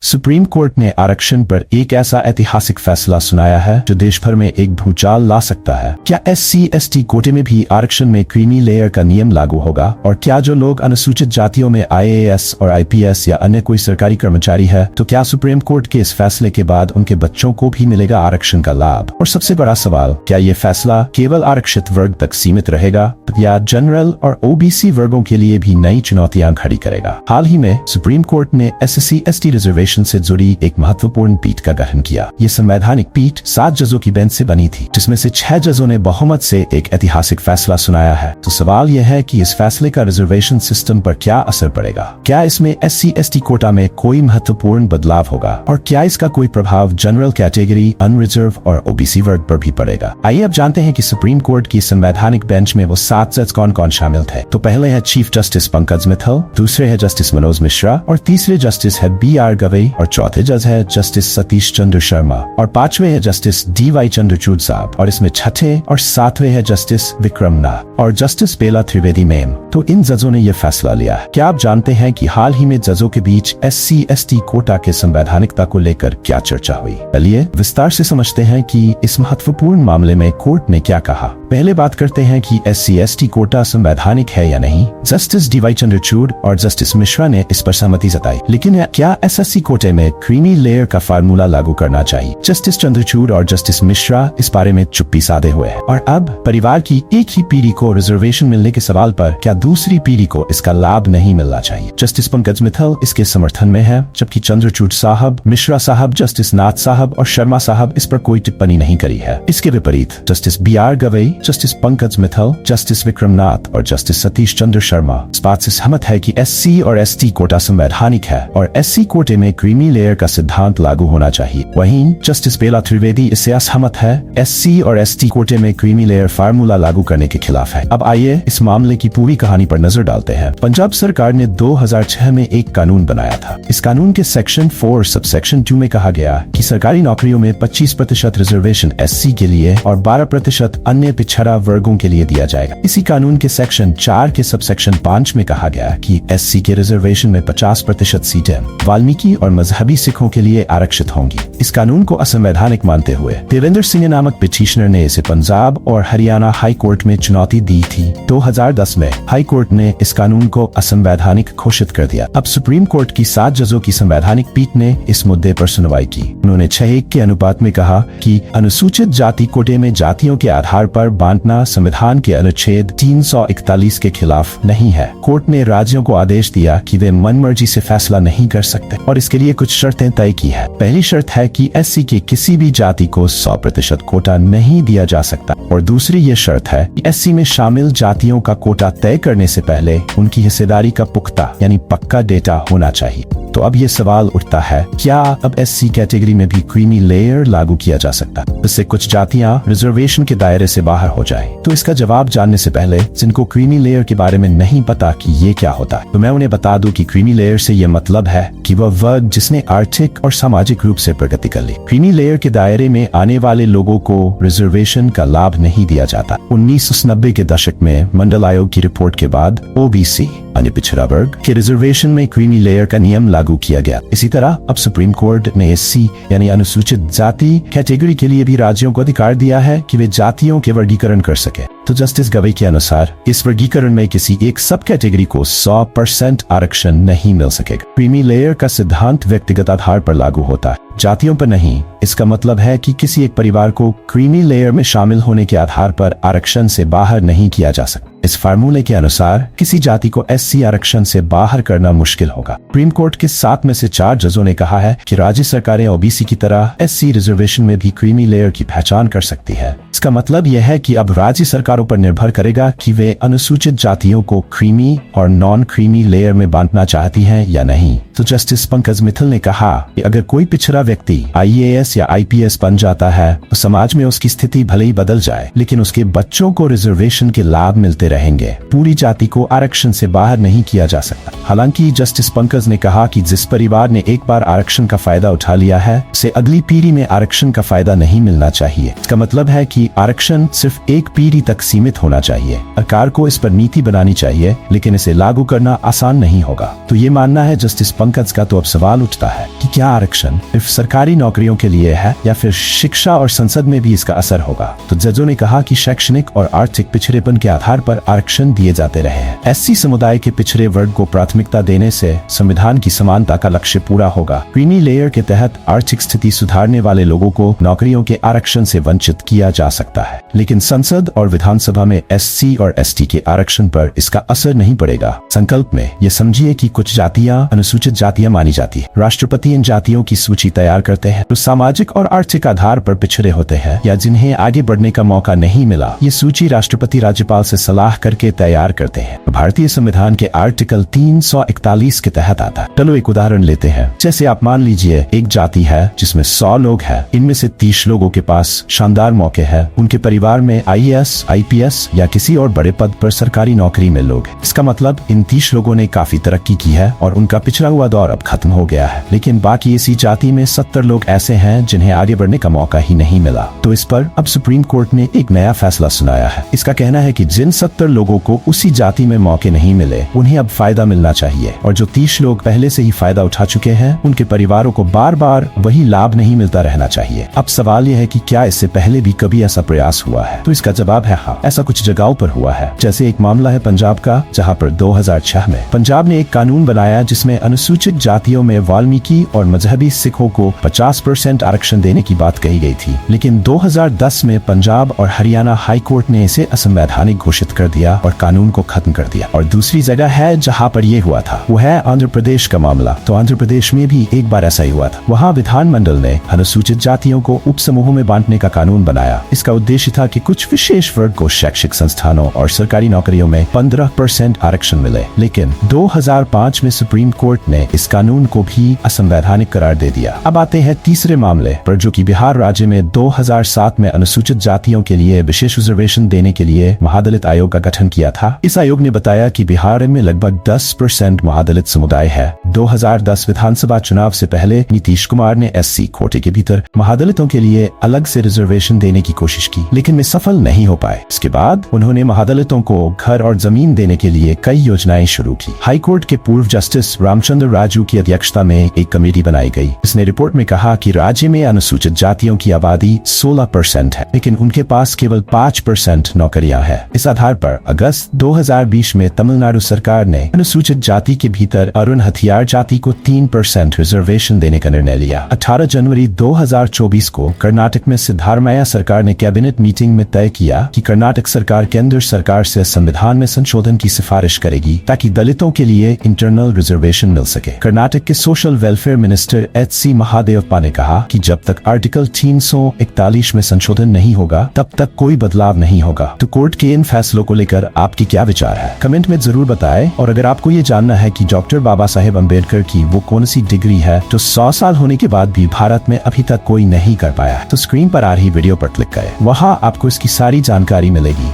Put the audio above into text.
Supreme court ने आरक्षण पर एक ऐसा ऐतिहासिक फैसला सुनाया है जो देश भर में एक भूचाल ला सकता है। क्या SC/ST कोटे में भी आरक्षण में क्रीमी लेयर का नियम लागू होगा? और क्या जो लोग अनुसूचित जातियों में IAS और IPS या अन्य कोई सरकारी कर्मचारी है, तो क्या सुप्रीम कोर्ट के इस फैसले के बाद उनके बच्चों को भी मिलेगा आरक्षण का लाभ? और सबसे बड़ा सवाल, क्या ये फैसला केवल आरक्षित वर्ग तक सीमित रहेगा या जनरल और OBC वर्गों के लिए भी नई चुनौतियां खड़ी करेगा? हाल ही में सुप्रीम कोर्ट ने SC/ST रिजर्वेशन से जुड़ी एक महत्वपूर्ण पीठ का गठन किया। ये संवैधानिक पीठ 7 जजों की बेंच से बनी थी, जिसमें से 6 जजों ने बहुमत से एक ऐतिहासिक फैसला सुनाया है। तो सवाल यह है कि इस फैसले का रिजर्वेशन सिस्टम पर क्या असर पड़ेगा? क्या इसमें SC/ST कोटा में कोई महत्वपूर्ण बदलाव होगा? और क्या इसका कोई प्रभाव जनरल कैटेगरी, अनरिजर्व और OBC वर्ग पर भी पड़ेगा? आइए अब जानते हैं कि सुप्रीम कोर्ट की संवैधानिक बेंच में वो 7 जज कौन कौन शामिल थे। तो पहले है चीफ जस्टिस पंकज मित्तल, दूसरे है जस्टिस मनोज मिश्रा और तीसरे जस्टिस है BR गवई और चौथे जज है जस्टिस सतीश चंद्र शर्मा और पांचवे है जस्टिस DY चंद्रचूड़ साहब और इसमें छठे और सातवें है जस्टिस विक्रम नाथ और जस्टिस बेला त्रिवेदी मैम। तो इन जजों ने यह फैसला लिया। क्या आप जानते हैं कि हाल ही में जजों के बीच SC/ST कोटा के संवैधानिकता को लेकर क्या चर्चा हुई? चलिए विस्तार से समझते हैं कि इस महत्वपूर्ण मामले में कोर्ट ने क्या कहा। पहले बात करते हैं कि SC/ST कोटा संवैधानिक है या नहीं। जस्टिस DY चंद्रचूड़ और जस्टिस मिश्रा ने इस पर सहमति जताई, लेकिन क्या SSC कोटे में क्रीमी लेयर का फार्मूला लागू करना चाहिए? जस्टिस चंद्रचूड़ और जस्टिस मिश्रा इस बारे में चुप्पी साधे हुए हैं। और अब परिवार की एक ही पीढ़ी को रिजर्वेशन मिलने के सवाल पर क्या दूसरी पीढ़ी को इसका लाभ नहीं मिलना चाहिए? जस्टिस पंकज मित्तल इसके समर्थन में है, जबकि चंद्रचूड़ साहब, मिश्रा साहब, जस्टिस नाथ साहब और शर्मा साहब इस पर कोई टिप्पणी नहीं करी है। इसके विपरीत justice BR Gavai, justice Pankaj Mittal, justice Vikram Nath और जस्टिस सतीश चंद्र शर्मा इस बात से सहमत है कि SC और ST कोटा संवैधानिक है और SC कोटे में क्रीमी लेयर का सिद्धांत लागू होना चाहिए। वहीं जस्टिस बेला त्रिवेदी इससे असहमत है। SC और ST कोटे में क्रीमी लेयर फार्मूला लागू करने के खिलाफ है। अब आइए इस मामले की पूरी कहानी पर नजर डालते हैं। पंजाब सरकार ने 2006 में एक कानून बनाया था। इस कानून के सेक्शन 4 सबसेक्शन 2 में कहा गया कि सरकारी नौकरियों में 25% रिजर्वेशन SC के लिए और 12% अन्य पिछड़ा वर्गों के लिए दिया जाएगा। इसी कानून के सेक्शन 4 के सबसेक्शन 5 में कहा गया कि SC के रिजर्वेशन में 50% सीटें वाल्मीकि और मजहबी सिखों के लिए आरक्षित होंगी। इस कानून को असंवैधानिक मानते हुए देवेंद्र सिंह नामक पिटीशनर ने इसे पंजाब और हरियाणा हाई कोर्ट में चुनौती दी थी। 2010 में हाई कोर्ट ने इस कानून को असंवैधानिक घोषित कर दिया। अब सुप्रीम कोर्ट की 7 जजों की संवैधानिक पीठ ने इस मुद्दे पर सुनवाई की। उन्होंने 6-1 के अनुपात में कहा कि अनुसूचित जाति कोटे में जातियों के आधार पर बांटना संविधान के अनुच्छेद 341 के खिलाफ नहीं है। कोर्ट ने राज्यों को आदेश दिया कि वे मनमर्जी से फैसला नहीं कर सकते और इसके लिए कुछ शर्तें तय की है। पहली शर्त है कि SC के किसी भी जाति को 100% कोटा नहीं दिया जा सकता और दूसरी ये शर्त है कि SC में शामिल जातियों का कोटा तय करने से पहले उनकी हिस्सेदारी का पुख्ता यानी पक्का डेटा होना चाहिए। तो अब ये सवाल उठता है, क्या अब SC कैटेगरी में भी क्रीमी लेयर लागू किया जा सकता है, जिससे कुछ जातियां रिजर्वेशन के दायरे से बाहर हो जाए? तो इसका जवाब जानने से पहले जिनको क्रीमी लेयर के बारे में नहीं पता कि ये क्या होता है, तो मैं उन्हें बता दूं कि क्रीमी लेयर से ये मतलब है कि वह वर्ग जिसने आर्थिक और सामाजिक रूप से प्रगति कर ली। क्रीमी लेयर के दायरे में आने वाले लोगों को रिजर्वेशन का लाभ नहीं दिया जाता। 1990 के दशक में मंडल आयोग की रिपोर्ट के बाद OBC अन्य पिछड़ा वर्ग के रिजर्वेशन में क्रीमी लेयर का नियम लागू किया गया। इसी तरह अब सुप्रीम कोर्ट ने SC यानी अनुसूचित जाति कैटेगरी के लिए भी राज्यों को अधिकार दिया है कि वे जातियों के वर्गीकरण कर सके। तो जस्टिस गवई के अनुसार इस वर्गीकरण में किसी एक सब कैटेगरी को 100% आरक्षण नहीं मिल सकेगा। क्रीमी लेयर का सिद्धांत व्यक्तिगत आधार पर लागू होता है, जातियों पर नहीं। इसका मतलब है कि किसी एक परिवार को क्रीमी लेयर में शामिल होने के आधार पर आरक्षण से बाहर नहीं किया जा सकता। इस फार्मूले के अनुसार किसी जाति को SC आरक्षण से बाहर करना मुश्किल होगा। सुप्रीम कोर्ट के 7 में से 4 जजों ने कहा है कि राज्य सरकारें OBC की तरह SC रिजर्वेशन में भी क्रीमी लेयर की पहचान कर सकती है। इसका मतलब यह है कि अब राज्य सरकारों पर निर्भर करेगा कि वे अनुसूचित जातियों को क्रीमी और नॉन क्रीमी लेयर में बांटना चाहती हैं या नहीं। तो जस्टिस पंकज मित्तल ने कहा कि अगर कोई पिछड़ा व्यक्ति IAS या IPS बन जाता है तो समाज में उसकी स्थिति भले ही बदल जाए, लेकिन उसके बच्चों को रिजर्वेशन के लाभ मिलते रहेंगे। पूरी जाति को आरक्षण से बाहर नहीं किया जा सकता। हालांकि जस्टिस पंकज ने कहा कि जिस परिवार ने एक बार आरक्षण का फायदा उठा लिया है उसे अगली पीढ़ी में आरक्षण का फायदा नहीं मिलना चाहिए। इसका मतलब है कि आरक्षण सिर्फ एक पीढ़ी तक सीमित होना चाहिए। सरकार को इस पर नीति बनानी चाहिए, लेकिन इसे लागू करना आसान नहीं होगा। तो ये मानना है जस्टिस पंकज का। तो अब सवाल उठता है कि क्या आरक्षण सिर्फ सरकारी नौकरियों के लिए है या फिर शिक्षा और संसद में भी इसका असर होगा। तो जजों ने कहा कि शैक्षणिक और आर्थिक पिछड़ेपन के आधार पर आरक्षण दिए जाते रहे हैं। एससी समुदाय के पिछड़े वर्ग को प्राथमिकता देने से संविधान की समानता का लक्ष्य पूरा होगा। क्रीमी लेयर के तहत आर्थिक स्थिति सुधारने वाले लोगों को नौकरियों के आरक्षण से वंचित किया जा सकता है, लेकिन संसद और विधानसभा में एससी और एसटी के आरक्षण पर इसका असर नहीं पड़ेगा। संकल्प में ये समझिए कि कुछ जातियां अनुसूचित जातियां मानी जाती है। राष्ट्रपति इन जातियों की सूची तैयार करते हैं जो सामाजिक और आर्थिक आधार पर पिछड़े होते हैं या जिन्हें आगे बढ़ने का मौका नहीं मिला। ये सूची राष्ट्रपति राज्यपाल से सलाह करके तैयार करते हैं। भारतीय संविधान के आर्टिकल 341 के तहत आता है। चलो एक उदाहरण लेते हैं। जैसे आप मान लीजिए एक जाति है जिसमें 100 लोग हैं। इनमें से 30 लोगों के पास शानदार मौके हैं। उनके परिवार में आईएएस, आईपीएस या किसी और बड़े पद पर सरकारी नौकरी में लोग हैं। इसका मतलब इन 30 लोगों ने काफी तरक्की की है और उनका पिछड़ा हुआ दौर अब खत्म हो गया है। लेकिन बाकी इसी जाति में 70 लोग ऐसे हैं जिन्हें आगे बढ़ने का मौका ही नहीं मिला। तो इस पर अब सुप्रीम कोर्ट ने एक नया फैसला सुनाया है। इसका कहना है कि जिन 70 लोगों को उसी जाति में मौके नहीं मिले उन्हें अब फायदा मिलना चाहिए, और जो 30 लोग पहले से ही फायदा उठा चुके हैं उनके परिवारों को बार बार वही लाभ नहीं मिलता रहना चाहिए। अब सवाल यह है कि क्या इससे पहले भी कभी ऐसा प्रयास हुआ है? तो इसका जवाब है हाँ, ऐसा कुछ जगहों पर हुआ है। जैसे एक मामला है पंजाब का, जहाँ पर 2006 में पंजाब ने एक कानून बनाया जिसमें अनुसूचित जातियों में वाल्मीकि और मजहबी सिखों को 50% आरक्षण देने की बात कही गई थी। लेकिन 2010 में पंजाब और हरियाणा हाई कोर्ट ने इसे असंवैधानिक घोषित कर दिया और कानून को खत्म कर दिया। और दूसरी जगह है जहाँ पर ये हुआ था, वो है आंध्र प्रदेश का मामला। तो आंध्र प्रदेश में भी एक बार ऐसा ही हुआ था। वहाँ विधानमंडल ने अनुसूचित जातियों को उप समूहों में बांटने का कानून बनाया। इसका उद्देश्य था कि कुछ विशेष वर्ग को शैक्षिक संस्थानों और सरकारी नौकरियों में 15% आरक्षण मिले। लेकिन 2005 में सुप्रीम कोर्ट ने इस कानून को भी असंवैधानिक करार दे दिया। अब आते हैं तीसरे मामले पर, जो कि बिहार राज्य में 2007 में अनुसूचित जातियों के लिए विशेष रिजर्वेशन देने के लिए महादलित आयोग का गठन किया था। इस आयोग ने बताया कि बिहार में लगभग 10% महादलित समुदाय है। 2010 विधानसभा चुनाव से पहले नीतीश कुमार ने एससी कोटे के भीतर महादलितों के लिए अलग से रिजर्वेशन देने की कोशिश की, लेकिन वे सफल नहीं हो पाए। इसके बाद उन्होंने महादलितों को घर और जमीन देने के लिए कई योजनाएं शुरू की। हाई कोर्ट के पूर्व जस्टिस रामचंद्र राजू की अध्यक्षता में एक कमेटी बनाई गई। इसने रिपोर्ट में कहा कि राज्य में अनुसूचित जातियों की आबादी 16% है, लेकिन उनके पास केवल 5% नौकरियां हैं। इस आधार पर अगस्त 2020 में तमिलनाडु सरकार ने अनुसूचित जाति के भीतर अरुण हथियार जाति को 3% रिजर्वेशन देने का निर्णय लिया। 18 जनवरी 2024 को कर्नाटक में सिद्धारमैया सरकार ने कैबिनेट मीटिंग में तय किया कि कर्नाटक सरकार केंद्र सरकार से संविधान में संशोधन की सिफारिश करेगी ताकि दलितों के लिए इंटरनल रिजर्वेशन मिल सके। कर्नाटक के सोशल वेलफेयर मिनिस्टर एच.सी. महादेवप्पा ने कहा कि जब तक आर्टिकल 341 में संशोधन नहीं होगा तब तक कोई बदलाव नहीं होगा। तो कोर्ट के इन फैसलों को लेकर आपके क्या विचार है, कमेंट में जरूर बताएं। और अगर आपको ये जानना है कि डॉक्टर बाबा साहेब अम्बेडकर की वो कौन सी डिग्री है जो 100 साल होने के बाद भी भारत में अभी तक कोई नहीं कर पाया, तो स्क्रीन पर आ रही वीडियो पर क्लिक करें। वहाँ आपको इसकी सारी जानकारी मिलेगी।